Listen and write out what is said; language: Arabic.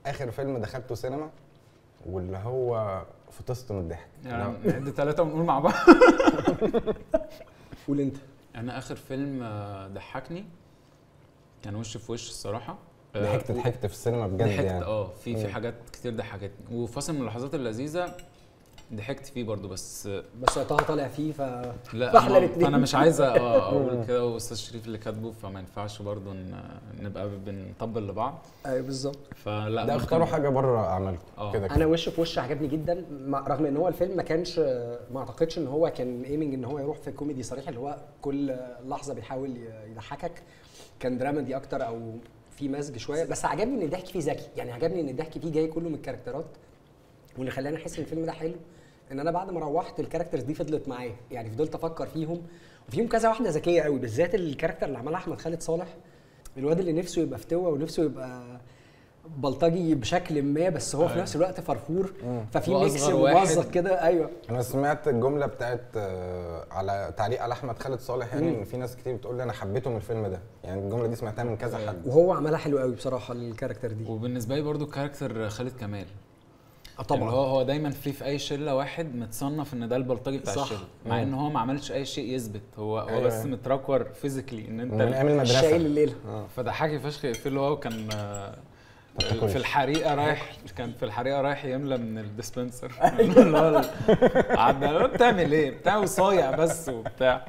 اخر فيلم دخلته سينما واللي هو فطست من الضحك. يعني نعد 3 ونقول مع بعض. قول انت. انا اخر فيلم ضحكني كان وش في وش الصراحه. ضحكت في السينما بجد ضحكت يعني. في حاجات كتير ضحكتني، وفاصل من اللحظات اللذيذه ضحكت فيه برضو، بس طه طالع فيه لا فاحنا الاثنين. انا مش عايز اقول كده، واستاذ شريف اللي كاتبه، فما ينفعش برضو نبقى بنطبل لبعض. ايوه بالظبط. فلا ده اختاروا حاجه بره اعمالكم كده. انا وش في وش عجبني جدا، رغم ان هو الفيلم ما اعتقدش ان هو كان ايمنج ان هو يروح في كوميدي صريح اللي هو كل لحظه بيحاول يضحكك. كان درامدي اكتر او في مزج شويه، بس عجبني ان الضحك فيه ذكي، يعني عجبني ان الضحك فيه جاي كله من الكاركترات. واللي خلاني احس ان الفيلم ده حلو ان انا بعد ما روحت الكاركترز دي فضلت معايا، يعني فضلت افكر فيهم، وفيهم كذا واحده ذكيه قوي، بالذات الكاركتر اللي عملها احمد خالد صالح، الواد اللي نفسه يبقى فتوه ونفسه يبقى بلطجي بشكل ما، بس هو في نفس الوقت فرفور، ففي ميكس موظف كده. ايوه انا سمعت الجمله بتاعت على تعليق على احمد خالد صالح، يعني ان في ناس كتير بتقول لي انا حبيته من الفيلم ده، يعني الجمله دي سمعتها من كذا حد، وهو عملها حلو قوي بصراحه الكاركتر دي. وبالنسبه لي برضو كاركتر خالد كمال طبعا يعني هو دايما في اي شله واحد متصنف ان ده البلطجي بتاع الشله، مع ان هو ما عملش اي شيء يثبت، هو بس متراكور فيزيكالي ان انت من ايام المدرسه شايل الليله. فضحكني فشخ اللي هو كان في الحريقه رايح يملى من الديسبنسر اللي هو عدى بتعمل ايه بتاع وصايع بس وبتاع